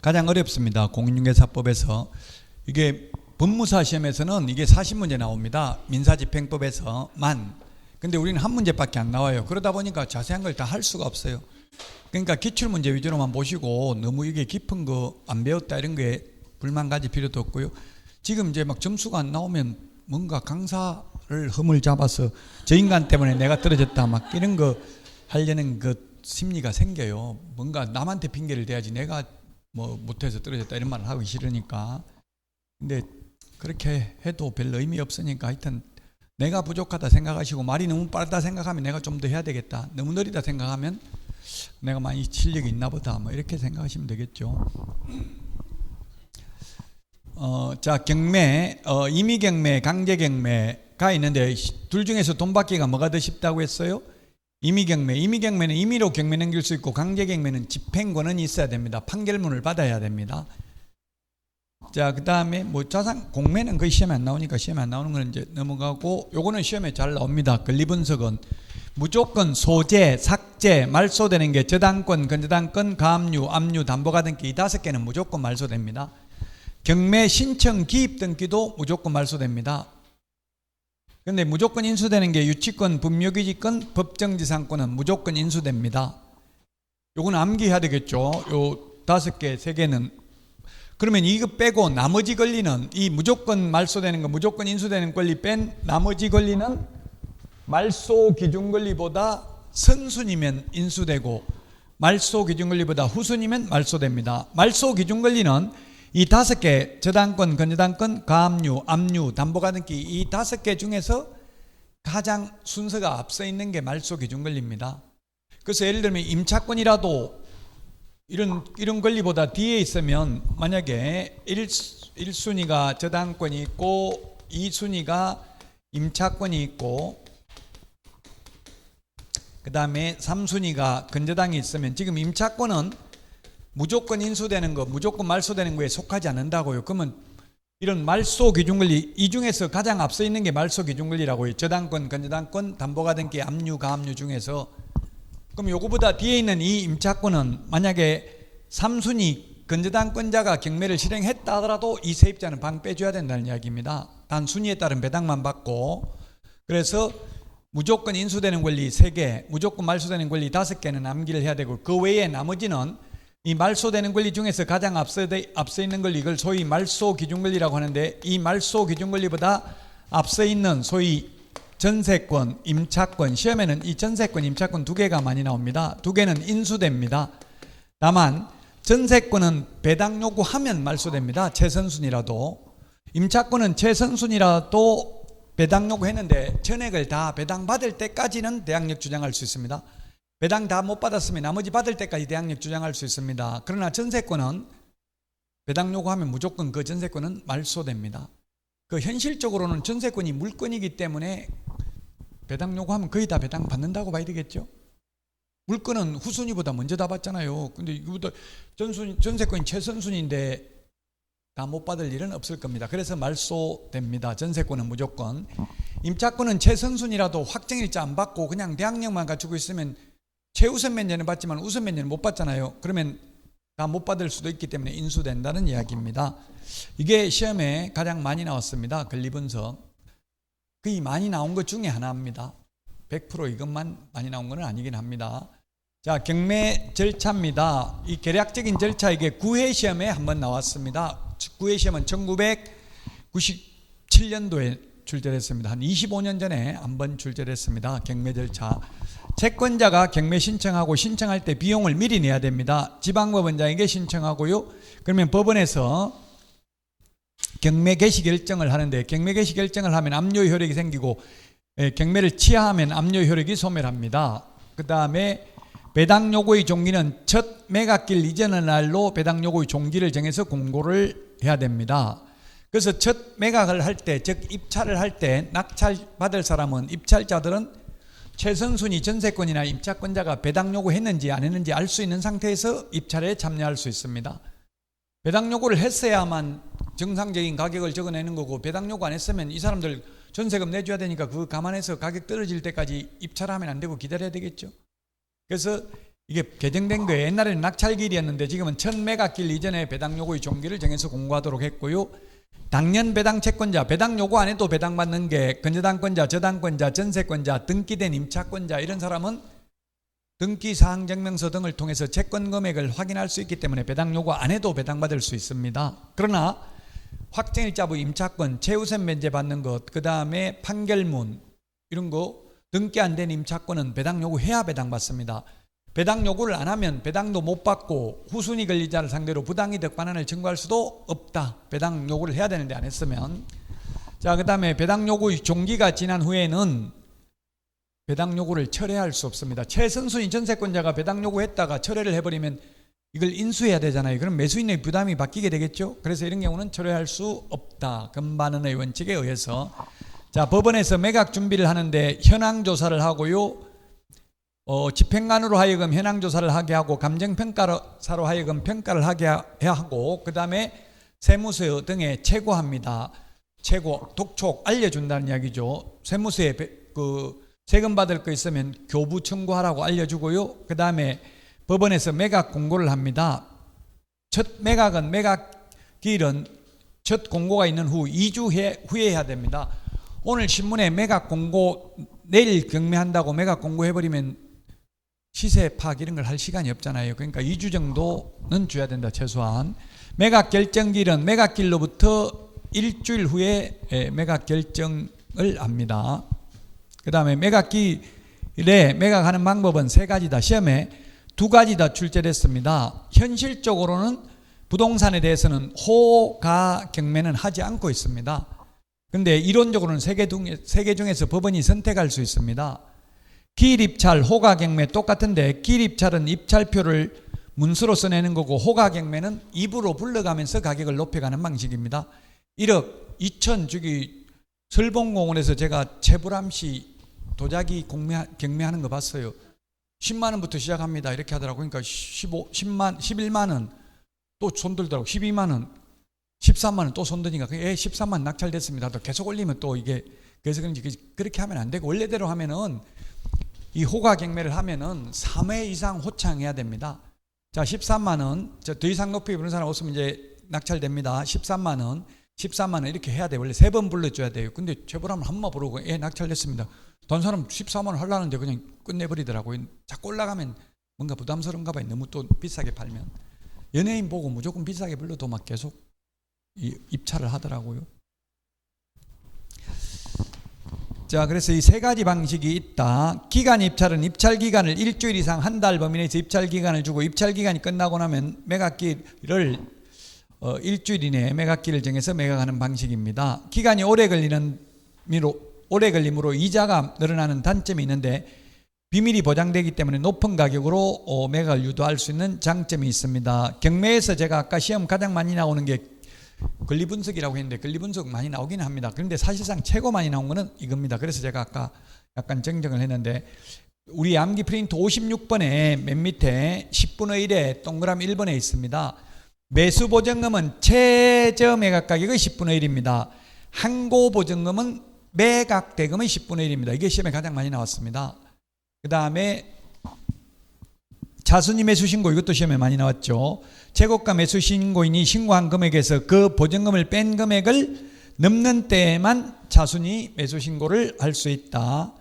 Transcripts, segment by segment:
가장 어렵습니다. 공인중개사법에서. 이게 법무사 시험에서는 이게 40문제 나옵니다. 민사집행법에서만. 근데 우리는 한 문제밖에 안 나와요. 그러다 보니까 자세한 걸 다 할 수가 없어요. 그러니까 기출문제 위주로만 보시고 너무 이게 깊은 거 안 배웠다 이런 거에 불만 가질 필요도 없고요. 지금 이제 막 점수가 안 나오면 뭔가 강사를 흠을 잡아서 저 인간 때문에 내가 떨어졌다 막 이런 거 하려는 그 심리가 생겨요. 뭔가 남한테 핑계를 대야지 내가 뭐 못해서 떨어졌다 이런 말을 하기 싫으니까. 근데 그렇게 해도 별 의미 없으니까 하여튼 내가 부족하다 생각하시고 말이 너무 빠르다 생각하면 내가 좀 더 해야 되겠다. 너무 느리다 생각하면 내가 많이 실력이 있나 보다 뭐 이렇게 생각하시면 되겠죠. 자, 경매, 임의경매, 강제경매가 있는데 둘 중에서 돈 받기가 뭐가 더 쉽다고 했어요? 임의경매는 임의로 경매 넘길 수 있고 강제경매는 집행권은 있어야 됩니다. 판결문을 받아야 됩니다. 자, 그 다음에 뭐 공매는 거의 시험에 안 나오니까 시험에 안 나오는 건 이제 넘어가고, 요거는 시험에 잘 나옵니다. 권리분석은 무조건 소재, 삭제, 말소되는 게 저당권, 건저당권, 가압류, 압류, 담보가 등기 이 5개는 무조건 말소됩니다. 경매 신청 기입 등기도 무조건 말소됩니다. 근데 무조건 인수되는 게 유치권, 분묘기지권, 법정지상권은 무조건 인수됩니다. 요건 암기해야 되겠죠. 요 5개, 3개는. 그러면 이거 빼고 나머지 권리는 이 무조건 말소되는 거, 무조건 인수되는 권리 뺀 나머지 권리는 말소 기준 권리보다 선순이면 인수되고 말소 기준 권리보다 후순이면 말소됩니다. 말소 기준 권리는 이 5개, 저당권, 건저당권, 가압류, 압류, 담보가 등기 이 5개 중에서 가장 순서가 앞서 있는 게 말소 기준 권리입니다. 그래서 예를 들면 임차권이라도 이런 권리보다 뒤에 있으면 만약에 1순위가 저당권이 있고 2순위가 임차권이 있고 그 다음에 3순위가 건저당이 있으면 지금 임차권은 무조건 인수되는 거, 무조건 말소되는 거에 속하지 않는다고요. 그러면 이런 말소 기준권리 이 중에서 가장 앞서 있는 게 말소 기준권리라고요. 저당권, 건저당권, 담보가 등기, 압류, 가압류 중에서. 그럼 요거보다 뒤에 있는 이 임차권은 만약에 3순위 건저당권자가 경매를 실행했다 하더라도 이 세입자는 방 빼줘야 된다는 이야기입니다. 단 순위에 따른 배당만 받고. 그래서 무조건 인수되는 권리 3개, 무조건 말소되는 권리 5개는 암기를 해야 되고, 그 외에 나머지는 이 말소되는 권리 중에서 가장 앞서 있는 권리, 이걸 소위 말소 기준 권리라고 하는데, 이 말소 기준 권리보다 앞서 있는 소위 전세권, 임차권, 시험에는 이 전세권, 임차권 2개가 많이 나옵니다. 2개는 인수됩니다. 다만 전세권은 배당 요구하면 말소됩니다. 최선순위라도. 임차권은 최선순위라도 배당 요구했는데 전액을 다 배당 받을 때까지는 대항력 주장할 수 있습니다. 배당 다 못 받았으면 나머지 받을 때까지 대항력 주장할 수 있습니다. 그러나 전세권은 배당 요구하면 무조건 그 전세권은 말소됩니다. 그 현실적으로는 전세권이 물건이기 때문에 배당 요구하면 거의 다 배당 받는다고 봐야 되겠죠. 물건은 후순위보다 먼저 다 받잖아요. 근데 이거보다 전세권이 최선순위인데 다 못 받을 일은 없을 겁니다. 그래서 말소됩니다. 전세권은 무조건. 임차권은 최선순위라도 확정일자 안 받고 그냥 대항력만 갖추고 있으면 최우선 면제는 받지만 우선 면제는 못 받잖아요. 그러면 다 못 받을 수도 있기 때문에 인수된다는 이야기입니다. 이게 시험에 가장 많이 나왔습니다. 권리분석. 거의 많이 나온 것 중에 하나입니다. 100% 이것만 많이 나온 건 아니긴 합니다. 자, 경매 절차입니다. 이 계략적인 절차, 이게 9회 시험에 한번 나왔습니다. 9회 시험은 1997년도에 출제됐습니다. 한 25년 전에 한번 출제됐습니다. 경매 절차. 채권자가 경매 신청하고 신청할 때 비용을 미리 내야 됩니다. 지방법원장에게 신청하고요. 그러면 법원에서 경매 개시 결정을 하는데, 경매 개시 결정을 하면 압류 효력이 생기고 경매를 취하하면 압류 효력이 소멸합니다. 그 다음에 배당 요구의 종기는 첫 매각길 이전의 날로 배당 요구의 종기를 정해서 공고를 해야 됩니다. 그래서 첫 매각을 할 때, 즉 입찰을 할 때 낙찰 받을 사람은, 입찰자들은 최선순위 전세권이나 임차권자가 배당 요구했는지 안 했는지 알 수 있는 상태에서 입찰에 참여할 수 있습니다. 배당 요구를 했어야만 정상적인 가격을 적어내는 거고, 배당 요구 안 했으면 이 사람들 전세금 내줘야 되니까 그거 감안해서 가격 떨어질 때까지 입찰하면 안 되고 기다려야 되겠죠. 그래서 이게 개정된 거예요. 옛날에는 낙찰길이었는데 지금은 1000메가길 이전에 배당 요구의 종기를 정해서 공고하도록 했고요. 당년 배당 채권자, 배당 요구 안 해도 배당받는 게 근저당권자, 저당권자, 전세권자, 등기된 임차권자 이런 사람은 등기 사항 증명서 등을 통해서 채권 금액을 확인할 수 있기 때문에 배당 요구 안 해도 배당받을 수 있습니다. 그러나 확정일자부 임차권, 최우선 면제 받는 것, 그 다음에 판결문 이런 거 등기 안 된 임차권은 배당 요구해야 배당받습니다. 배당 요구를 안 하면 배당도 못 받고 후순위 권리자를 상대로 부당이득 반환을 청구할 수도 없다. 배당 요구를 해야 되는데 안 했으면. 자, 그 다음에 배당 요구 종기가 지난 후에는 배당 요구를 철회할 수 없습니다. 최선순위 전세권자가 배당 요구했다가 철회를 해버리면 이걸 인수해야 되잖아요. 그럼 매수인의 부담이 바뀌게 되겠죠. 그래서 이런 경우는 철회할 수 없다. 금반원의 원칙에 의해서. 자, 법원에서 매각 준비를 하는데 현황 조사를 하고요. 집행관으로 하여금 현황 조사를 하게 하고 감정평가사로 하여금 평가를 하게 하고 그 다음에 세무서 등에 체고합니다. 체고, 독촉 알려준다는 이야기죠. 세무서에 세금 받을 거 있으면 교부 청구하라고 알려주고요. 그 다음에 법원에서 매각 공고를 합니다. 첫 매각은 매각기일은 첫 공고가 있는 후 2주 후에 해야 됩니다. 오늘 신문에 매각 공고 내일 경매한다고 매각 공고해버리면 시세 파악 이런 걸 할 시간이 없잖아요. 그러니까 2주 정도는 줘야 된다 최소한. 매각 결정기일은 매각기일로부터 일주일 후에 매각 결정을 합니다. 그 다음에 매각기일에 매각하는 방법은 3가지다. 시험에 2가지 다 출제됐습니다. 현실적으로는 부동산에 대해서는 호가 경매는 하지 않고 있습니다. 근데 이론적으로는 3개 중에서 법원이 선택할 수 있습니다. 기일 입찰, 호가 경매 똑같은데 기일 입찰은 입찰표를 문서로 써내는 거고 호가 경매는 입으로 불러가면서 가격을 높여가는 방식입니다. 1억 2천 주기 설봉공원에서 제가 최불암 씨 도자기 경매하는 거 봤어요. 10만 원부터 시작합니다. 이렇게 하더라고요. 그러니까 11만 원 또 손들더라고. 12만 원, 13만 원 또 손드니까 13만 원 낙찰됐습니다. 또 계속 올리면 또 이게 그래서 그런지 그렇게 하면 안 되고 원래대로 하면은 이 호가 경매를 하면은 3회 이상 호창해야 됩니다. 자, 13만 원, 더 이상 높이 부르는 사람 없으면 이제 낙찰됩니다. 13만 원 이렇게 해야 돼요. 원래 3번 불러줘야 돼요. 근데 최불암을 한 번 부르고 낙찰됐습니다. 다른 사람 14만 원 하려는데 그냥 끝내버리더라고요. 자꾸 올라가면 뭔가 부담스러운가 봐요. 너무 또 비싸게 팔면. 연예인 보고 무조건 비싸게 불러도 막 계속 입찰을 하더라고요. 자, 그래서 이 3가지 방식이 있다. 기간 입찰은 입찰 기간을 일주일 이상 한 달 범위 내에서 입찰 기간을 주고 입찰 기간이 끝나고 나면 매각기를 일주일 이내에 매각기를 정해서 매각하는 방식입니다. 기간이 오래 걸림으로 이자가 늘어나는 단점이 있는데 비밀이 보장되기 때문에 높은 가격으로 매각을 유도할 수 있는 장점이 있습니다. 경매에서 제가 아까 시험 가장 많이 나오는 게 권리분석이라고 했는데 권리분석 많이 나오긴 합니다. 그런데 사실상 최고 많이 나온 거는 이겁니다. 그래서 제가 아까 약간 정정을 했는데 우리 암기 프린트 56번에 맨 밑에 10분의 1에 동그라미 1번에 있습니다. 매수보증금은 최저 매각 가격의 10분의 1입니다. 항고보증금은 매각 대금의 10분의 1입니다. 이게 시험에 가장 많이 나왔습니다. 그 다음에 자순위 매수신고 이것도 시험에 많이 나왔죠. 재고가 매수신고인이 신고한 금액에서 그 보증금을 뺀 금액을 넘는 때에만 자순위 매수신고를 할 수 있다.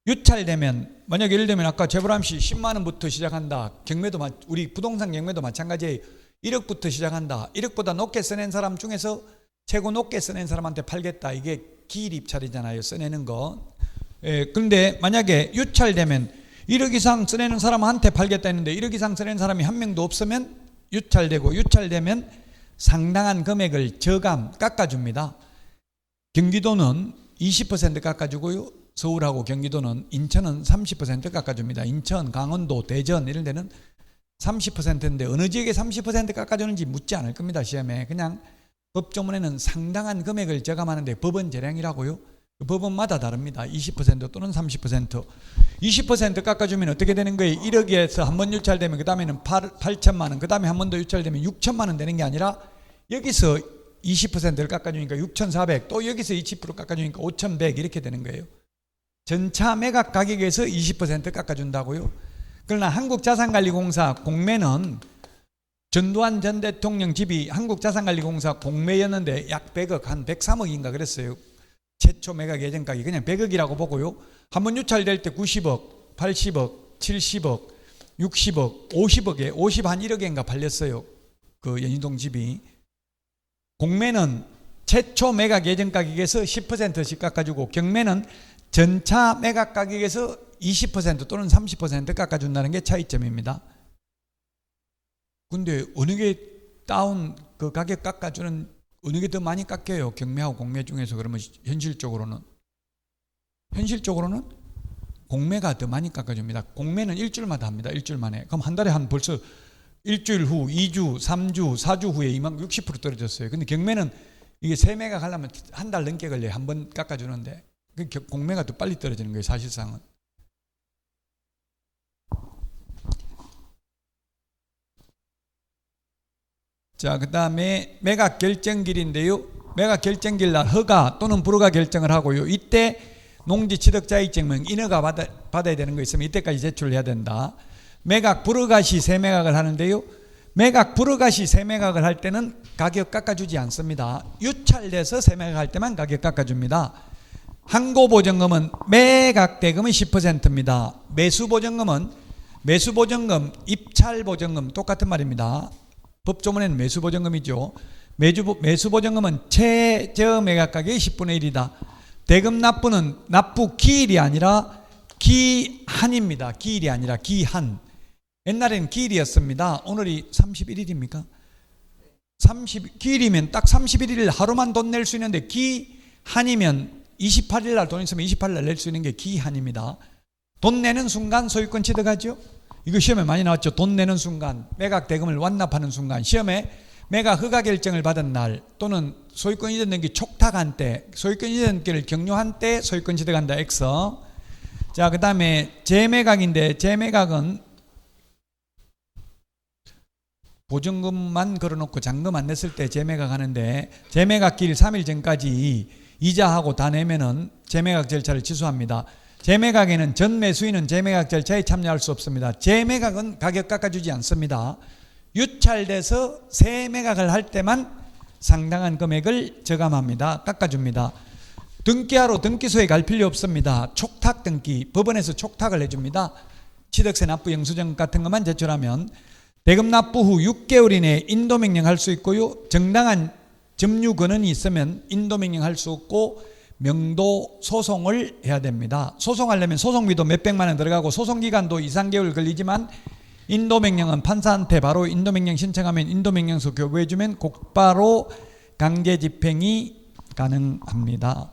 유찰되면 만약 예를 들면 아까 재불암시 10만 원부터 시작한다. 경매도 우리 부동산 경매도 마찬가지예요. 1억부터 시작한다. 1억보다 높게 써낸 사람 중에서 최고 높게 써낸 사람한테 팔겠다. 이게 기일 입찰이잖아요. 써내는 거. 그런데 만약에 유찰되면 1억 이상 써내는 사람한테 팔겠다 했는데 1억 이상 써내는 사람이 한 명도 없으면 유찰되고 유찰되면 상당한 금액을 저감 깎아줍니다. 경기도는 20% 깎아주고요. 서울하고 경기도는 인천은 30% 깎아줍니다. 인천, 강원도, 대전 이런 데는 30%인데 어느 지역에 30% 깎아주는지 묻지 않을 겁니다. 시험에. 그냥 법조문에는 상당한 금액을 저감하는데 법원 재량이라고요. 그 법원마다 다릅니다. 20% 또는 30%. 20% 깎아주면 어떻게 되는 거예요? 1억에서 한 번 유찰되면 그 다음에는 8천만 원, 그 다음에 한 번 더 유찰되면 6천만 원 되는 게 아니라 여기서 20%를 깎아주니까 6,400, 또 여기서 20% 깎아주니까 5,100 이렇게 되는 거예요. 전차 매각 가격에서 20% 깎아준다고요. 그러나 한국자산관리공사 공매는 전두환 전 대통령 집이 한국자산관리공사 공매였는데 약 100억, 한 103억인가 그랬어요. 최초 매각 예정가격이 그냥 100억이라고 보고요. 한번 유찰될 때 90억, 80억, 70억, 60억, 50억에 50한 1억인가 팔렸어요. 그 연희동 집이. 공매는 최초 매각 예정 가격에서 10%씩 깎아주고 경매는 전차 매각 가격에서 20% 또는 30% 깎아준다는 게 차이점입니다. 근데 어느 게 다운 그 가격 깎아주는 어느 게 더 많이 깎여요? 경매하고 공매 중에서. 그러면 현실적으로는 공매가 더 많이 깎아줍니다. 공매는 일주일마다 합니다. 일주일 만에. 그럼 한 달에 한 벌써 일주일 후 2주, 3주, 4주 후에 이만큼 60% 떨어졌어요. 근데 경매는 이게 세 매각 하려면 한 달 넘게 걸려요. 한 번 깎아주는데. 공매가 더 빨리 떨어지는 거예요. 사실상은. 자, 그 다음에 매각 결정길인데요. 매각 결정길 날 허가 또는 불허가 결정을 하고요. 이때 농지 취득자익증명 인허가 받아야 되는 거 있으면 이때까지 제출해야 된다. 매각 불허가 시 세매각을 하는데요. 매각 불허가 시 세매각을 할 때는 가격 깎아주지 않습니다. 유찰돼서 세매각할 때만 가격 깎아줍니다. 항고보증금은 매각 대금의 10%입니다. 매수보증금, 입찰보증금 똑같은 말입니다. 법조문에는 매수보증금이죠. 매수보증금은 최저 매각가격의 10분의 1이다. 대금 납부는 납부 기일이 아니라 기한입니다. 기일이 아니라 기한. 옛날에는 기일이었습니다. 오늘이 31일입니까? 기일이면 딱 31일 하루만 돈 낼 수 있는데 기한이면 28일 날 돈 있으면 28일 날 낼 수 있는 게 기한입니다. 돈 내는 순간 소유권 취득하죠. 이거 시험에 많이 나왔죠. 돈 내는 순간, 매각 대금을 완납하는 순간, 시험에 매각 허가 결정을 받은 날 또는 소유권 이전 등기 촉탁한 때, 소유권 이전 등기를 격려한 때 소유권 취득한다. X. 자, 그 다음에 재매각인데 재매각은 보증금만 걸어놓고 잔금 안 냈을 때 재매각 하는데 재매각기일 3일 전까지 이자하고 다 내면은 재매각 절차를 취소합니다. 재매각에는 전 매수인은 재매각 절차에 참여할 수 없습니다. 재매각은 가격 깎아주지 않습니다. 유찰돼서 세매각을 할 때만 상당한 금액을 저감합니다. 깎아줍니다. 등기하러 등기소에 갈 필요 없습니다. 촉탁 등기, 법원에서 촉탁을 해줍니다. 취득세 납부 영수증 같은 것만 제출하면 대금 납부 후 6개월 이내에 인도명령 할 수 있고요. 정당한 점유 근원이 있으면 인도명령 할 수 없고 명도 소송을 해야 됩니다. 소송하려면 소송비도 몇백만 원 들어가고 소송기간도 2, 3개월 걸리지만 인도명령은 판사한테 바로 인도명령 신청하면 인도명령서 교부해주면 곧바로 강제집행이 가능합니다.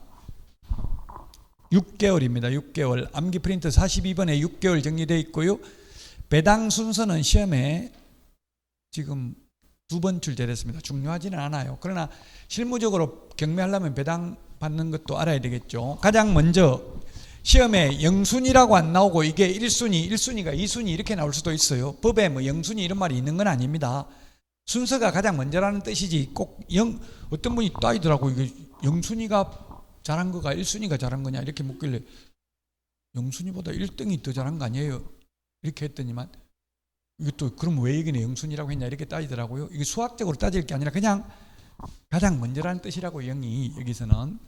6개월입니다. 6개월. 암기 프린트 42번에 6개월 정리되어 있고요. 배당 순서는 시험에 지금 2번 출제됐습니다. 중요하지는 않아요. 그러나 실무적으로 경매하려면 배당 받는 것도 알아야 되겠죠. 가장 먼저 시험에 영순위라고 안 나오고 이게 1순위, 1순위가 2순위 이렇게 나올 수도 있어요. 법에 뭐 영순위 이런 말이 있는 건 아닙니다. 순서가 가장 먼저라는 뜻이지 꼭 어떤 분이 따이더라고. 이게 영순위가 잘한 거가 1순위가 잘한 거냐 이렇게 묻길래 영순위보다 1등이 더 잘한 거 아니에요? 이렇게 했더니만 이것도 그럼 왜 여기는 영순위라고 했냐 이렇게 따지더라고요. 이게 수학적으로 따질 게 아니라 그냥 가장 먼저라는 뜻이라고 영이 여기서는.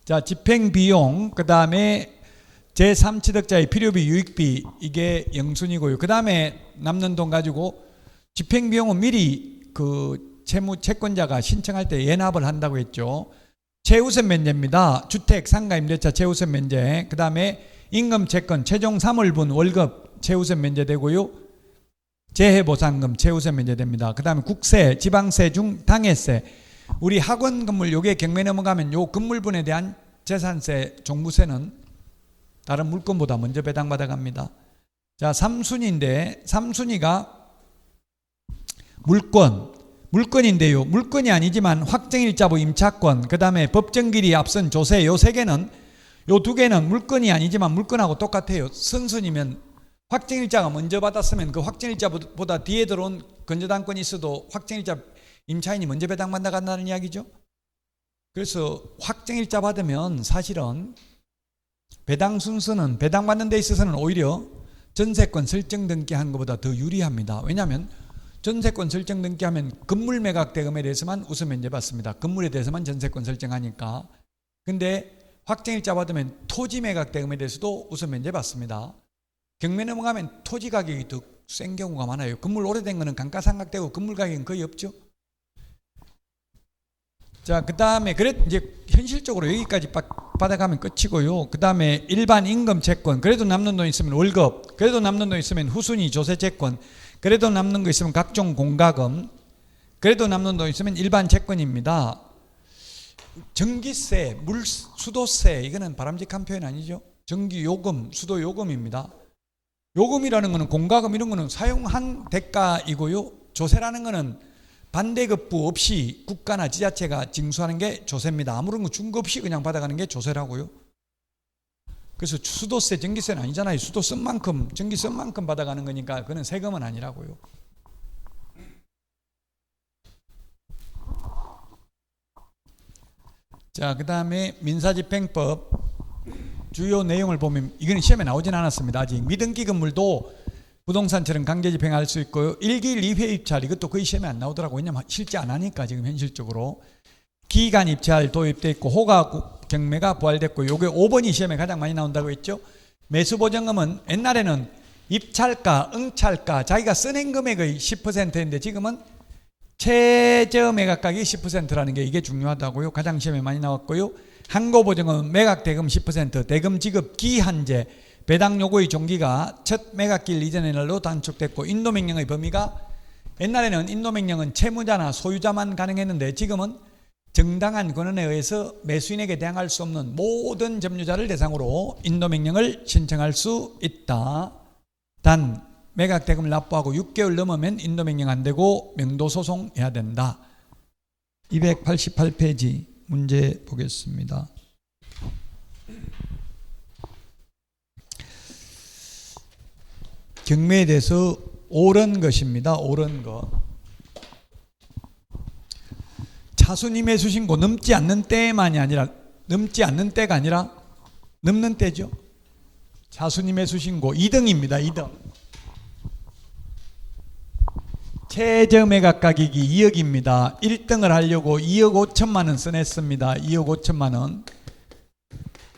자, 집행비용, 그 다음에 제3취득자의 필요비, 유익비 이게 영순이고요. 그 다음에 남는 돈 가지고 집행비용은 미리 그 채권자가 신청할 때 예납을 한다고 했죠. 최우선 면제입니다. 주택, 상가, 임대차 최우선 면제. 그 다음에 임금채권, 최종 3월분 월급 최우선 면제되고요. 재해보상금 최우선 면제됩니다. 그 다음에 국세, 지방세 중 당해세. 우리 학원 건물 요게 경매 넘어가면 요 건물분에 대한 재산세, 종부세는 다른 물건보다 먼저 배당받아 갑니다. 자, 3순위인데 3순위가 물건인데요. 물건이 아니지만 확정일자부 임차권, 그 다음에 법정기일이 앞선 조세 요 세 개는 요 두 개는 물건이 아니지만 물건하고 똑같아요. 선순이면 확정일자가 먼저 받았으면 그 확정일자보다 뒤에 들어온 건저당권이 있어도 확정일자 임차인이 먼저 배당받아 간다는 이야기죠. 그래서 확정일자 받으면 사실은 배당 순서는 배당받는 데 있어서는 오히려 전세권 설정 등기한 것보다 더 유리합니다. 왜냐하면 전세권 설정 등기하면 건물 매각 대금에 대해서만 우선 면제 받습니다. 건물에 대해서만 전세권 설정하니까. 근데 확정일자 받으면 토지 매각 대금에 대해서도 우선 면제 받습니다. 경매 넘어가면 토지 가격이 더 센 경우가 많아요. 건물 오래된 거는 감가상각되고 건물 가격은 거의 없죠. 자, 그 다음에 그래 이제 현실적으로 여기까지 받아가면 끝이고요. 그 다음에 일반 임금 채권, 그래도 남는 돈 있으면 월급, 그래도 남는 돈 있으면 후순위 조세 채권, 그래도 남는 거 있으면 각종 공과금, 그래도 남는 돈 있으면 일반 채권입니다. 전기세, 수도세, 이거는 바람직한 표현 아니죠. 전기요금, 수도요금입니다. 요금이라는 거는 공과금 이런 거는 사용한 대가이고요. 조세라는 거는 반대급부 없이 국가나 지자체가 징수하는 게 조세입니다. 아무런 거 준 거 없이 그냥 받아가는 게 조세라고요. 그래서 수도세, 전기세는 아니잖아요. 수도 쓴 만큼, 전기 쓴 만큼 받아가는 거니까 그건 세금은 아니라고요. 자, 그 다음에 민사집행법 주요 내용을 보면 이건 시험에 나오진 않았습니다. 아직 미등기 건물도 부동산처럼 강제 집행할 수 있고요. 1기 2회 입찰 이것도 거의 시험에 안 나오더라고요. 왜냐면 실제 안 하니까 지금 현실적으로. 기간 입찰 도입돼 있고 호가 경매가 부활됐고 요게 5번이 시험에 가장 많이 나온다고 했죠. 매수보증금은 옛날에는 입찰가, 응찰가 자기가 써낸 금액의 10%인데 지금은 최저 매각가격이 10%라는 게 이게 중요하다고요. 가장 시험에 많이 나왔고요. 항고보증은 매각 대금 10%, 대금 지급 기한제, 배당 요구의 종기가 첫 매각기일 이전의 날로 단축됐고 인도명령의 범위가 옛날에는 인도명령은 채무자나 소유자만 가능했는데 지금은 정당한 권한에 의해서 매수인에게 대항할 수 없는 모든 점유자를 대상으로 인도명령을 신청할 수 있다. 단 매각 대금을 납부하고 6개월 넘으면 인도명령 안 되고 명도소송해야 된다. 288페이지 문제 보겠습니다. 경매에 대해서 옳은 것입니다. 옳은 것. 차순위 매수 신고 넘지 않는 때만이 아니라 넘지 않는 때가 아니라 넘는 때죠. 차순위 매수 신고 2등입니다. 2등. 최저 매각 가격이 2억입니다. 1등을 하려고 2억 5천만 원 써냈습니다. 2억 5천만 원.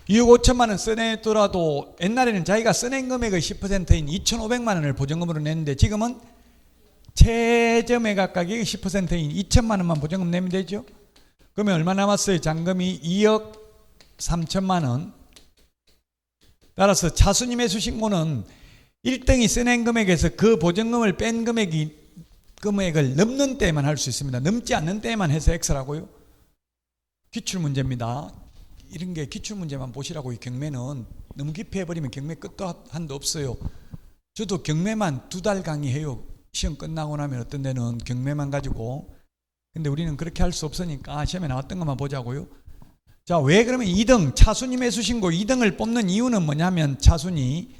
2억 5천만 원 써냈더라도 옛날에는 자기가 써낸 금액의 10%인 2,500만 원을 보증금으로 냈는데 지금은 최저 매각 가격이 10%인 2천만 원만 보증금 내면 되죠. 그러면 얼마 남았어요? 잔금이 2억 3천만 원. 따라서 차순위 매수 신고는 1등이 써낸 금액에서 그 보증금을 뺀 금액을 넘는 때만 할 수 있습니다. 넘지 않는 때만 해서 X라고요. 기출문제입니다. 이런 게 기출문제만 보시라고. 이 경매는 너무 깊이 해버리면 경매 끝도 한도 없어요. 저도 경매만 2달 강의해요. 시험 끝나고 나면 어떤 데는 경매만 가지고. 근데 우리는 그렇게 할 수 없으니까 시험에 나왔던 것만 보자고요. 자, 왜 그러면 2등 차순위 매수 신고 2등을 뽑는 이유는 뭐냐면 차순위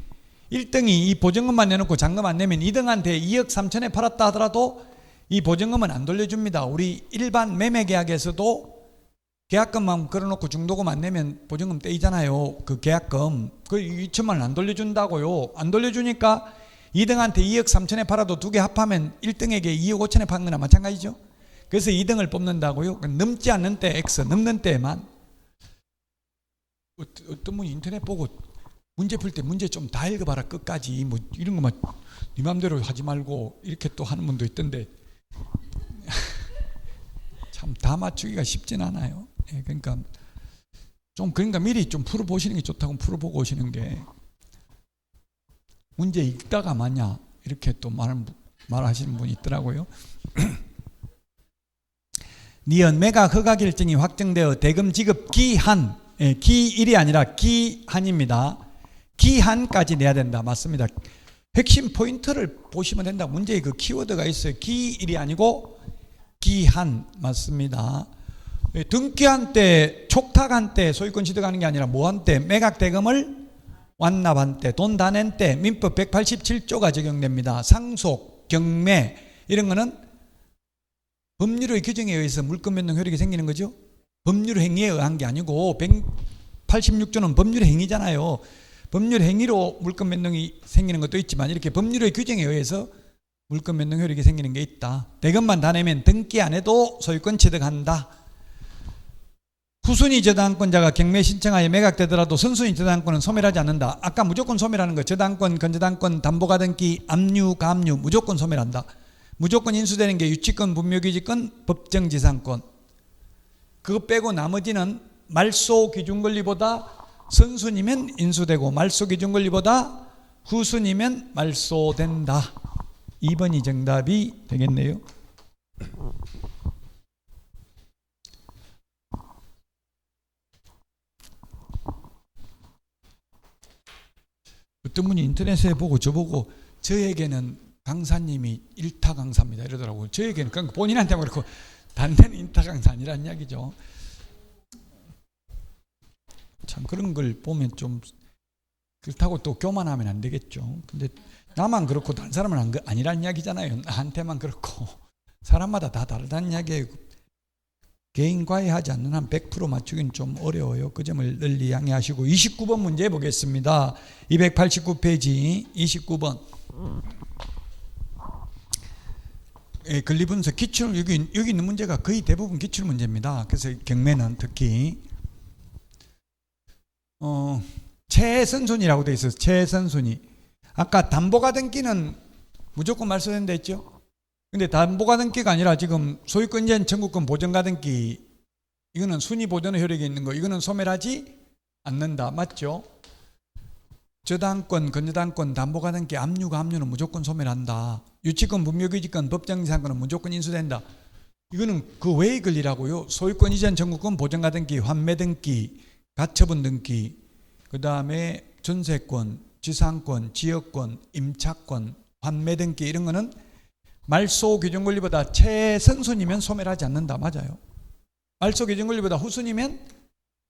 1등이 이 보증금만 내놓고 잔금 안 내면 2등한테 2억 3천에 팔았다 하더라도 이 보증금은 안 돌려줍니다. 우리 일반 매매 계약에서도 계약금만 걸어놓고 중도금 안 내면 보증금 떼이잖아요. 그 계약금 그 2천만 원 안 돌려준다고요. 안 돌려주니까 2등한테 2억 3천에 팔아도 두 개 합하면 1등에게 2억 5천에 판 거나 마찬가지죠. 그래서 2등을 뽑는다고요. 넘지 않는 때 X, 넘는 때만. 어떤 분이 인터넷 보고 문제 풀 때 문제 좀 다 읽어봐라 끝까지 뭐 이런 거만 네 맘대로 하지 말고 이렇게 또 하는 분도 있던데 참 다 맞추기가 쉽진 않아요. 예, 그러니까 미리 좀 풀어보시는 게 좋다고 풀어보고 오시는 게 문제 읽다가 마냐 이렇게 또 말하시는 분이 있더라고요. 니은 매각 허가 결정이 확정되어 대금 지급 기한, 예, 기일이 아니라 기한입니다. 기한까지 내야 된다. 맞습니다. 핵심 포인트를 보시면 된다. 문제에 그 키워드가 있어요. 기일이 아니고 기한. 맞습니다. 등기한 때, 촉탁한 때 소유권 취득하는 게 아니라 뭐한 때? 매각 대금을 완납한 때, 돈 다 낸 때 민법 187조가 적용됩니다. 상속, 경매 이런 거는 법률의 규정에 의해서 물권 변동 효력이 생기는 거죠. 법률 행위에 의한 게 아니고 186조는 법률 행위잖아요. 법률 행위로 물권 변동이 생기는 것도 있지만 이렇게 법률의 규정에 의해서 물권 변동 효력이 생기는 게 있다. 대금만 다 내면 등기 안 해도 소유권 취득한다. 후순위 저당권자가 경매 신청하여 매각되더라도 선순위 저당권은 소멸하지 않는다. 아까 무조건 소멸하는 거 저당권, 건저당권, 담보가등기, 압류, 가압류 무조건 소멸한다. 무조건 인수되는 게 유치권, 분묘기지권, 법정지상권. 그거 빼고 나머지는 말소 기준권리보다 선순위면 인수되고 말소 기준권리보다 후순위면 말소된다. 2번이 정답이 되겠네요. 어떤 분이 인터넷에 보고 저보고 저에게는 강사님이 일타 강사입니다 이러더라고요. 저에게는 그러니까 본인한테만 그렇고 다른 데는 일타 강사 아니란 이야기죠. 참 그런 걸 보면 좀 그렇다고 또 교만하면 안 되겠죠. 근데 나만 그렇고 다른 사람은 아니란 이야기잖아요. 나한테만 그렇고 사람마다 다 다르다는 이야기예요. 개인 과외하지 않는 한 100% 맞추기는 좀 어려워요. 그 점을 널리 양해하시고 29번 문제 보겠습니다. 289페이지 29번. 예, 권리분석 기출 여기 있는 문제가 거의 대부분 기출 문제입니다. 그래서 경매는 특히 최선순위라고 되어 있어요. 최선순위. 아까 담보가등기는 무조건 말소된다 했죠. 근데 담보가등기가 아니라 지금 소유권전 청구권 보전가등기 이거는 순위 보전의 효력이 있는 거 이거는 소멸하지 않는다. 맞죠? 저당권, 건저당권, 담보가등기, 압류는 무조건 소멸한다. 유치권, 분묘기지권, 법정지상권은 무조건 인수된다. 이거는 그 외의 권리라고요. 소유권 이전 청구권 보전가등기, 환매등기, 가처분 등기, 그 다음에 전세권, 지상권, 지역권, 임차권, 환매등기 이런 거는 말소 기준 권리보다 최선순위면 소멸하지 않는다. 맞아요. 말소 기준 권리보다 후순위면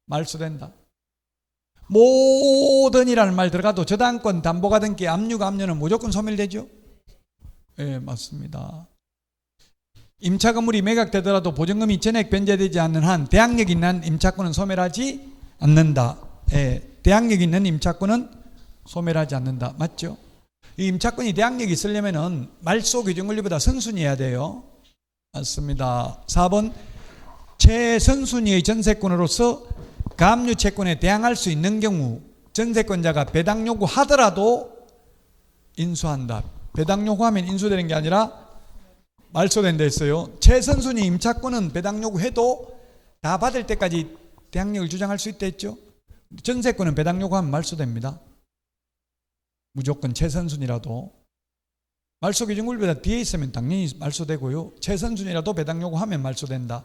말소된다. 모든이라는 말 들어가도 저당권, 담보가등기, 압류는 무조건 소멸되죠. 예, 맞습니다. 임차 건물이 매각되더라도 보증금이 전액 변제되지 않는 한 대항력 있는 임차권은 소멸하지 않는다. 예, 대항력 있는 임차권은 소멸하지 않는다. 맞죠? 이 임차권이 대항력이 있으려면은 말소 기준 권리보다 선순위해야 돼요. 맞습니다. 4번 최선순위의 전세권으로서 가압류 채권에 대항할 수 있는 경우 전세권자가 배당 요구하더라도 인수한다. 배당 요구하면 인수되는 게 아니라 말소된다 했어요. 최선순위 임차권은 배당 요구해도 다 받을 때까지 대항력을 주장할 수 있다 했죠. 전세권은 배당 요구하면 말소됩니다. 무조건 최선순위라도. 말소 기준 권리보다 뒤에 있으면 당연히 말소되고요. 최선순위라도 배당 요구하면 말소된다.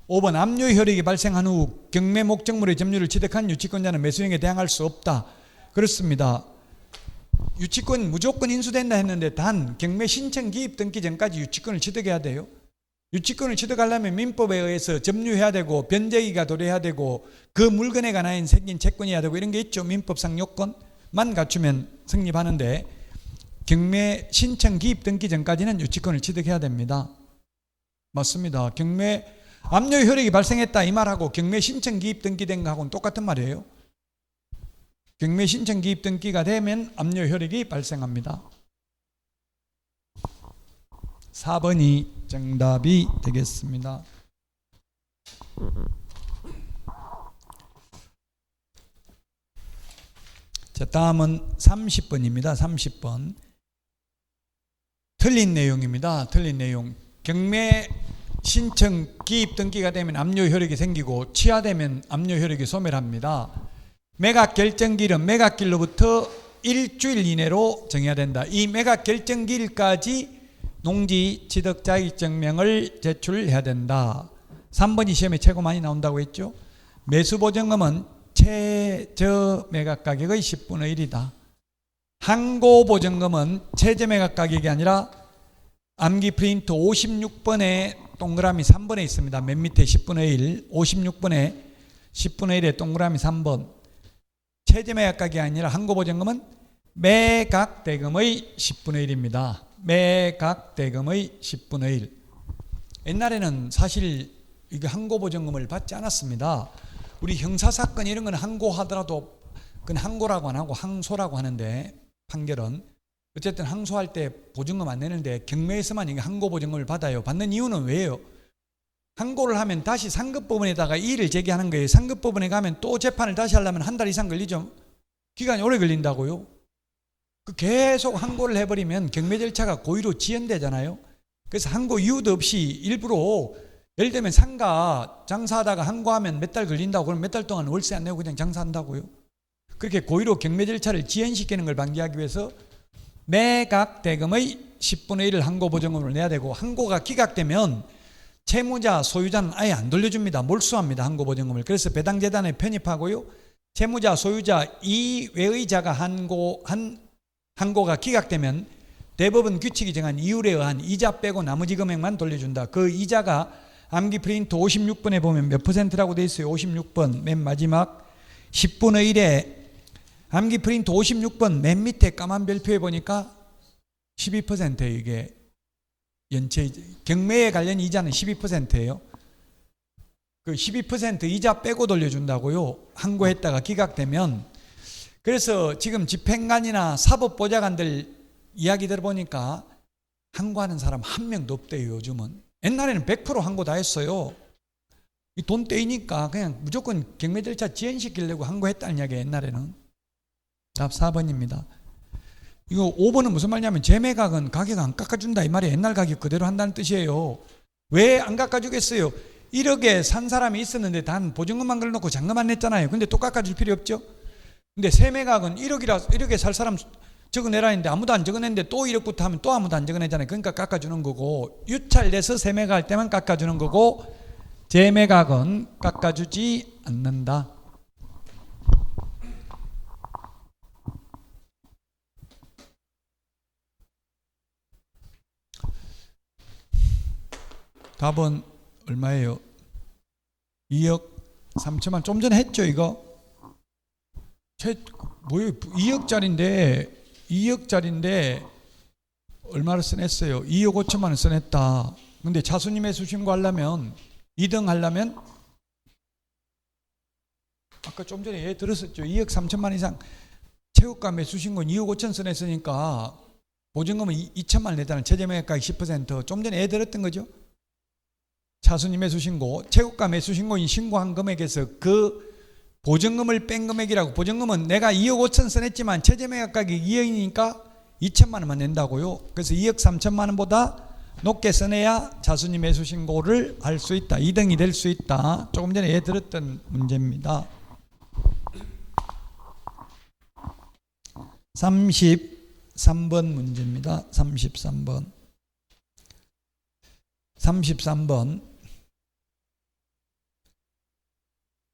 5번 압류 효력이 발생한 후 경매 목적물의 점유를 취득한 유치권자는 매수행에 대항할 수 없다. 그렇습니다. 유치권 무조건 인수된다 했는데 단 경매 신청 기입 등기 전까지 유치권을 취득해야 돼요. 유치권을 취득하려면 민법에 의해서 점유해야 되고 변제기가 도래해야 되고 그 물건에 관하여 생긴 채권이어야 되고 이런 게 있죠. 민법상 요건만 갖추면 성립하는데 경매 신청 기입 등기 전까지는 유치권을 취득해야 됩니다. 맞습니다. 경매 압류 효력이 발생했다 이 말하고 경매 신청 기입 등기된 거하고는 똑같은 말이에요. 경매 신청 기입 등기가 되면 압류 효력이 발생합니다. 4번이 정답이 되겠습니다. 자, 다음은 30번입니다. 30번. 틀린 내용입니다. 틀린 내용. 경매 신청 기입 등기가 되면 압류 효력이 생기고 취하되면 압류 효력이 소멸합니다. 매각 결정기일은 매각기일로부터 일주일 이내로 정해야 된다. 이 매각 결정기일까지 농지 취득 자격증명을 제출해야 된다. 3번이 시험에 최고 많이 나온다고 했죠. 매수보증금은 최저 매각 가격의 10분의 1이다. 항고보증금은 최저 매각 가격이 아니라 암기 프린트 56번에 동그라미 3번에 있습니다. 맨 밑에 10분의 1, 56번에 10분의 1에 동그라미 3번. 최저 매각 가격이 아니라 항고보증금은 매각대금의 10분의 1입니다. 매각대금의 10분의 1. 옛날에는 사실 이게 항고보증금을 받지 않았습니다. 우리 형사사건 이런 건 항고하더라도 그건 항고라고 안 하고 항소라고 하는데 판결은 어쨌든 항소할 때 보증금 안 내는데 경매에서만 이게 항고 보증금을 받아요. 받는 이유는 왜요? 항고를 하면 다시 상급법원에다가 이의를 제기하는 거예요. 상급법원에 가면 또 재판을 다시 하려면 한 달 이상 걸리죠. 기간이 오래 걸린다고요. 그 계속 항고를 해버리면 경매 절차가 고의로 지연되잖아요. 그래서 항고 이유도 없이 일부러 예를 들면 상가 장사하다가 항고하면 몇 달 걸린다고 그러면 몇 달 동안 월세 안 내고 그냥 장사한다고요. 그렇게 고의로 경매 절차를 지연시키는 걸 방지하기 위해서 매각 대금의 10분의 1을 항고 보증금으로 내야 되고, 항고가 기각되면 채무자 소유자는 아예 안 돌려줍니다. 몰수합니다. 항고 보증금을. 그래서 배당재단에 편입하고요, 채무자 소유자 이외의 자가 항고가 기각되면 대법원 규칙이 정한 이율에 의한 이자 빼고 나머지 금액만 돌려준다. 그 이자가 암기 프린트 56번에 보면 몇 퍼센트라고 돼 있어요? 56번 맨 마지막 10분의 1에 암기 프린트 56번 맨 밑에 까만 별표에 보니까 12%예요. 이게 연체 경매에 관련 이자는 12%예요. 그 12% 이자 빼고 돌려준다고요. 항고했다가 기각되면. 그래서 지금 집행관이나 사법보좌관들 이야기 들어보니까 항고하는 사람 한 명도 없대요. 요즘은. 옛날에는 100% 항고 다 했어요. 이 돈 떼이니까 그냥 무조건 경매 절차 지연시키려고 항고했다는 이야기예요. 옛날에는. 답 4번입니다. 이거 5번은 무슨 말이냐면 재매각은 가격 안 깎아준다 이 말이에요. 옛날 가격 그대로 한다는 뜻이에요. 왜 안 깎아주겠어요? 1억에 산 사람이 있었는데 단 보증금만 걸어놓고 잔금 안 냈잖아요. 근데 또 깎아줄 필요 없죠. 근데 세매각은 1억에 살 사람 적어내라 했는데 아무도 안 적어냈는데 또 1억부터 하면 또 아무도 안 적어내잖아요. 그러니까 깎아주는 거고, 유찰돼서 세매각 할 때만 깎아주는 거고, 재매각은 깎아주지 않는다. 답은 얼마예요? 2억 3천만. 좀 전에 했죠 이거? 뭐예요? 2억짜리인데 얼마를 써냈어요? 2억 5천만 원 써냈다. 근데 차수님 매수 신고하려면 2등 하려면 아까 좀 전에 얘 들었었죠. 2억 3천만 이상 최고가 매수 신고는 2억 5천 써냈으니까 보증금은 2천만 원 냈다는 최저매각가액 10%. 좀 전에 애 들었던 거죠. 차수님 매수 신고, 최고가 매수 신고인 신고한 금액에서 그 보증금을 뺀 금액이라고. 보증금은 내가 2억 5천 써냈지만 최저매각 가격이 2억이니까 2천만 원만 낸다고요. 그래서 2억 3천만 원보다 높게 써내야 차수님 매수 신고를 할 수 있다. 2등이 될 수 있다. 조금 전에 예 들었던 문제입니다. 33번 문제입니다. 33번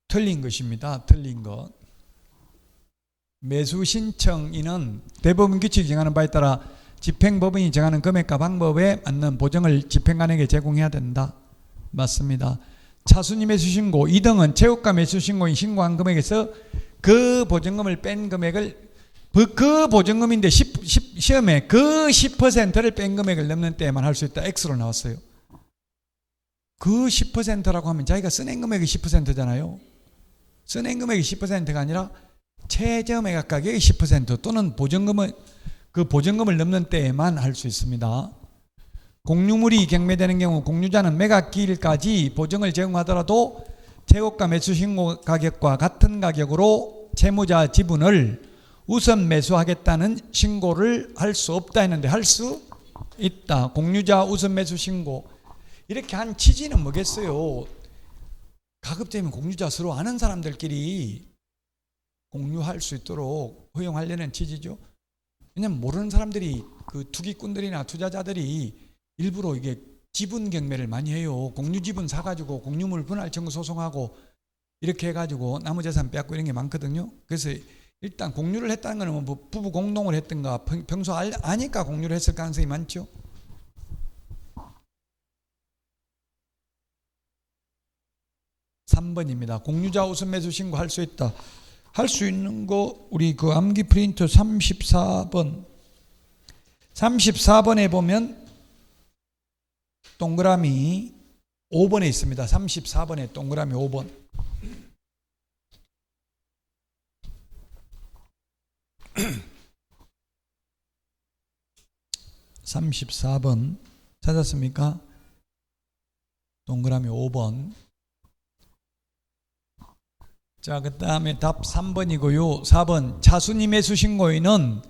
틀린 것입니다. 틀린 것. 매수 신청인은 대법원 규칙이 정하는 바에 따라 집행법원이 정하는 금액과 방법에 맞는 보증을 집행관에게 제공해야 된다. 맞습니다. 차수님 매수 신고 2등은 최고가 매수 신고인 신고한 금액에서 그 보증금을 뺀 금액을 그 보증금인데 시험에 그 10%를 뺀 금액을 넘는 때에만 할 수 있다. X로 나왔어요. 그 10%라고 하면 자기가 써낸 금액이 10%잖아요. 써낸 금액이 10%가 아니라 최저매각 가격의 10% 또는 그 보증금을 넘는 때에만 할 수 있습니다. 공유물이 경매되는 경우 공유자는 매각기일까지 보증을 제공하더라도 최고가 매수 신고 가격과 같은 가격으로 채무자 지분을 우선 매수하겠다는 신고를 할 수 없다 했는데 할 수 있다. 공유자 우선 매수 신고. 이렇게 한 취지는 뭐겠어요? 가급적이면 공유자 서로 아는 사람들끼리 공유할 수 있도록 허용하려는 취지죠. 왜냐면 모르는 사람들이 그 투기꾼들이나 투자자들이 일부러 이게 지분 경매를 많이 해요. 공유 지분 사가지고 공유물 분할 청구 소송하고 이렇게 해가지고 나무 재산 빼앗고 이런 게 많거든요. 그래서 일단 공유를 했다는 거는 뭐 부부 공동을 했든가 평소 아니까 공유를 했을 가능성이 많죠. (3번입니다) 공유자 우선 매수 신고할 수 있다. 할 수 있는 거 우리 그 암기 프린터 34번에 보면 동그라미 5번에 있습니다. 34번에 동그라미 5번. 34번 찾았습니까? 동그라미 5번. 자, 그 다음에 답 3번이고요. 4번 차순위 매수 신고인은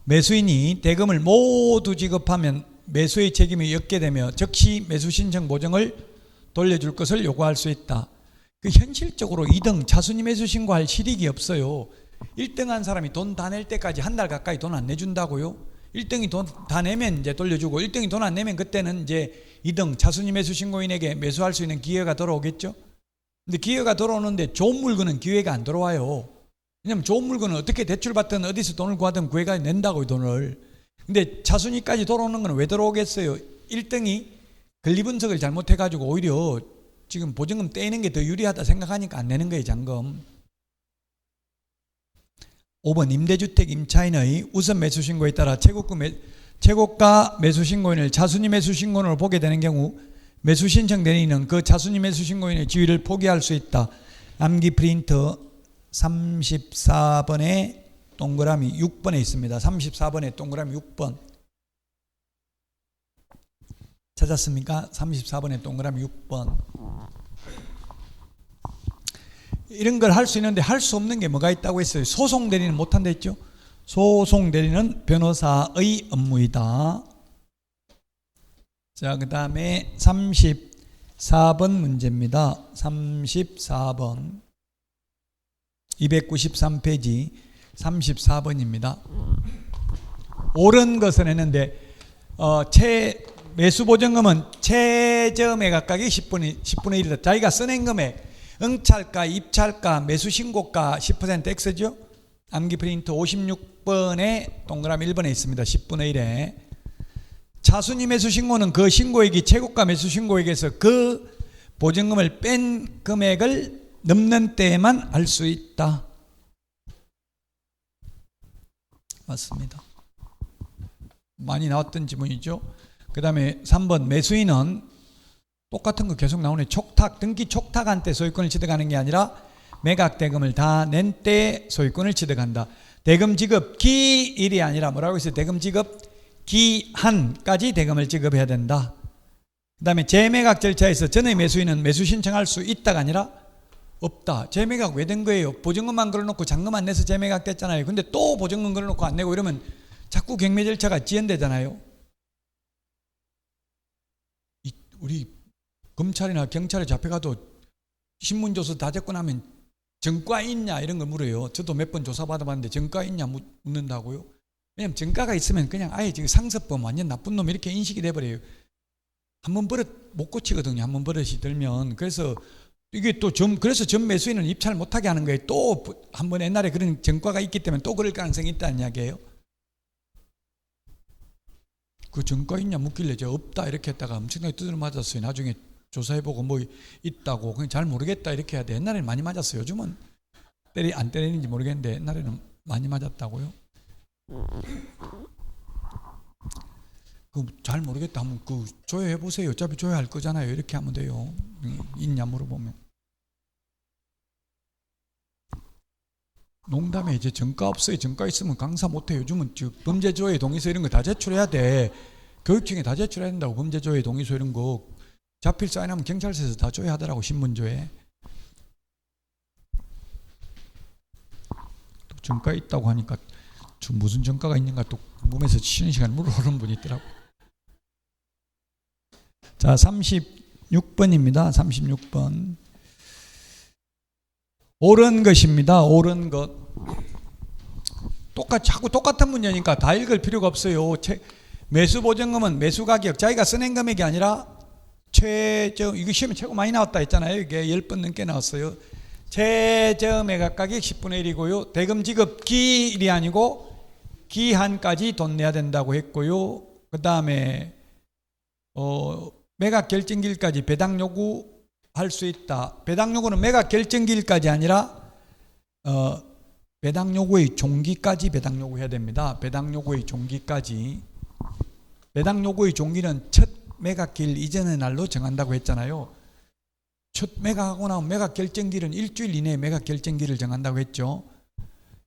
매수인이 대금을 모두 지급하면 매수의 책임이 였게 되며 즉시 매수 신청 보증을 돌려줄 것을 요구할 수 있다. 그 현실적으로 2등 차순위 매수 신고할 실익이 없어요. 1등 한 사람이 돈 다 낼 때까지 한 달 가까이 돈 안 내준다고요. 1등이 돈 다 내면 이제 돌려주고 1등이 돈 안 내면 그때는 이제 2등 차순위 매수 신고인에게 매수할 수 있는 기회가 돌아오겠죠. 근데 기회가 돌아오는데 좋은 물건은 기회가 안 돌아와요. 왜냐면 좋은 물건은 어떻게 대출받든 어디서 돈을 구하든 기회가 낸다고요, 돈을. 근데 차순위까지 돌아오는 건 왜 돌아오겠어요? 1등이 권리 분석을 잘못해가지고 오히려 지금 보증금 떼이는 게 더 유리하다 생각하니까 안 내는 거예요, 잔금. 5번 임대주택 임차인의 우선 매수 신고에 따라 최고가 매수 신고인을 차순위 매수 신고인으로 보게 되는 경우 매수 신청 대리인은 그 차순위 매수 신고인의 지위를 포기할 수 있다. 암기 프린터 34번에 동그라미 6번에 있습니다. 34번에 동그라미 6번 찾았습니까? 34번에 동그라미 6번. 이런 걸 할 수 있는데 할 수 없는 게 뭐가 있다고 했어요? 소송 대리는 못한다 했죠? 소송 대리는 변호사의 업무이다. 자, 그 다음에 34번 문제입니다. 34번 293페이지 34번입니다. 옳은 것은 했는데 매수보증금은 최저매 각각이 10분의 1이다. 자기가 써낸 금액 응찰가, 입찰가, 매수신고가 10% X죠. 암기 프린트 56번에 동그라미 1번에 있습니다. 10분의 1에 차순위 매수신고는 그 신고액이 최고가 매수신고액에서 그 보증금을 뺀 금액을 넘는 때에만 할 수 있다. 맞습니다. 많이 나왔던 지문이죠. 그 다음에 3번 매수인은 똑같은 거 계속 나오네. 등기 촉탁한 때 소유권을 취득하는 게 아니라 매각 대금을 다 낸 때 소유권을 취득한다. 대금 지급 기일이 아니라 뭐라고 했어요? 대금 지급 기한까지 대금을 지급해야 된다. 그 다음에 재매각 절차에서 전의 매수인은 매수 신청할 수 있다가 아니라 없다. 재매각 왜 된 거예요? 보증금만 걸어놓고 잔금 안 내서 재매각 됐잖아요. 근데 또 보증금 걸어놓고 안 내고 이러면 자꾸 경매 절차가 지연되잖아요. 우리 검찰이나 경찰에 잡혀가도 신문조서 다 적고 나면 전과 있냐 이런 걸 물어요. 저도 몇 번 조사받아봤는데 전과 있냐 묻는다고요. 왜냐면 전과가 있으면 그냥 아예 지금 상습범 완전 나쁜 놈 이렇게 인식이 돼버려요. 한번 버릇 못 고치거든요. 한번 버릇이 들면. 그래서 이게 또 그래서 전 매수인은 입찰 못하게 하는 거예요. 또 한번 옛날에 그런 전과가 있기 때문에 또 그럴 가능성이 있다는 이야기예요. 그 전과 있냐 묻길래 저 없다 이렇게 했다가 엄청나게 두드려 맞았어요. 나중에 조사해보고 뭐 있다고 그냥 잘 모르겠다 이렇게 해야 돼. 옛날에는 많이 맞았어요. 요즘은 안 때리는지 모르겠는데 옛날에는 많이 맞았다고요. 잘 모르겠다 하면 조회해 보세요. 어차피 조회할 거잖아요. 이렇게 하면 돼요. 있냐 물어보면. 농담에 이제 전과 없어요. 전과 있으면 강사 못해. 요즘은 범죄조회 동의서 이런 거 다 제출해야 돼. 교육청에 다 제출해야 된다고. 범죄조회 동의서 이런 거 자필 사인하면 경찰서에서 다 조회하더라고. 신문조회. 또 전과 있다고 하니까 무슨 전과가 있는가 또 궁금해서 쉬는 시간 물어보는 분이 있더라고. 자, 36번입니다. 36번. 옳은 것입니다. 옳은 것. 자꾸 똑같은 문제니까 다 읽을 필요가 없어요. 매수보증금은 매수가격, 자기가 써낸 금액이 아니라 이거 시험에 최고 많이 나왔다 했잖아요. 이게 10번 넘게 나왔어요. 최저매각가격 10분의 1이고요. 대금 지급 기일이 아니고 기한까지 돈 내야 된다고 했고요. 그 다음에 매각 결정기일까지 배당 요구할 수 있다. 배당 요구는 매각 결정기일까지 아니라 배당 요구의 종기까지 배당 요구해야 됩니다. 배당 요구의 종기까지. 배당 요구의 종기는 첫 매각기일 이전의 날로 정한다고 했잖아요. 첫 매각하고 나면 매각 결정기일은 일주일 이내에 매각 결정기일을 정한다고 했죠.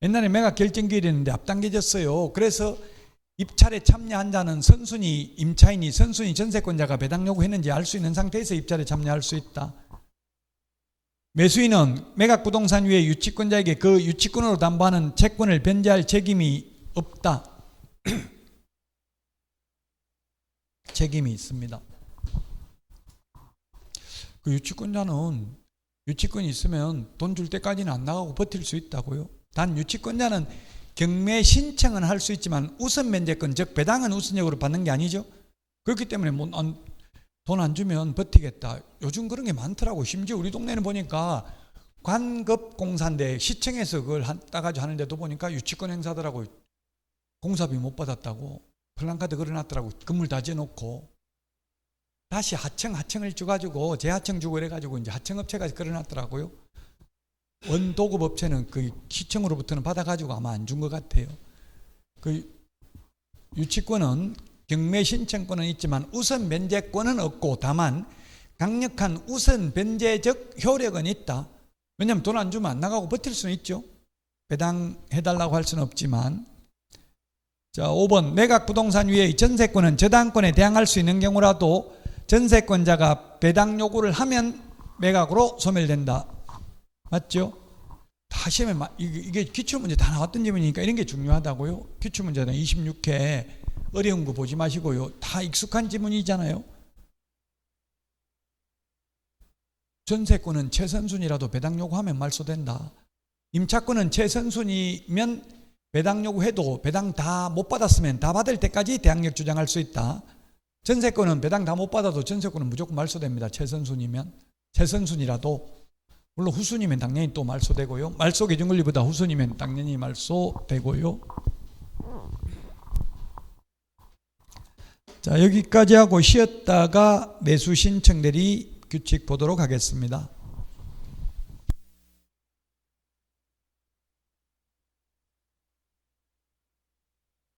옛날에 매각 결정기일이었는데 앞당겨졌어요. 그래서 입찰에 참여한 자는 선순위 임차인이 선순위 전세권자가 배당 요구했는지 알 수 있는 상태에서 입찰에 참여할 수 있다. 매수인은 매각부동산 위에 유치권자에게 그 유치권으로 담보하는 채권을 변제할 책임이 없다. 책임이 있습니다. 그 유치권자는 유치권이 있으면 돈 줄 때까지는 안 나가고 버틸 수 있다고요. 단 유치권자는 경매 신청은 할 수 있지만 우선 면제권 즉 배당은 우선적으로 받는 게 아니죠. 그렇기 때문에 돈 안 주면 버티겠다. 요즘 그런 게 많더라고. 심지어 우리 동네는 보니까 관급공사인데 시청에서 그걸 따가지고 하는데도 보니까 유치권 행사더라고. 공사비 못 받았다고 플랜카드 걸어놨더라고. 건물 다 지어놓고 다시 하청을 줘가지고 재하청 주고 이래가지고 이제 하청업체가 걸어놨더라고요. 원도급업체는 그 시청으로부터는 받아가지고 아마 안 준 것 같아요. 그 유치권은 경매 신청권은 있지만 우선 면제권은 없고 다만 강력한 우선 변제적 효력은 있다. 왜냐하면 돈 안 주면 안 나가고 버틸 수는 있죠. 배당해달라고 할 수는 없지만. 자, 5번 매각부동산 위의 전세권은 저당권에 대항할 수 있는 경우라도 전세권자가 배당 요구를 하면 매각으로 소멸된다. 맞죠? 다 시험에 이게 기출문제 다 나왔던 질문이니까 이런 게 중요하다고요. 기출문제는 26회 어려운 거 보지 마시고요. 다 익숙한 지문이잖아요. 전세권은 최선순위라도 배당 요구하면 말소된다. 임차권은 최선순위면 배당 요구해도 배당 다 못 받았으면 다 받을 때까지 대항력 주장할 수 있다. 전세권은 배당 다 못 받아도 전세권은 무조건 말소됩니다. 최선순위면. 최선순위라도. 물론 후순위면 당연히 또 말소되고요. 말소 기준권리보다 후순위면 당연히 말소되고요. 자, 여기까지 하고 쉬었다가 매수 신청대리 규칙 보도록 하겠습니다.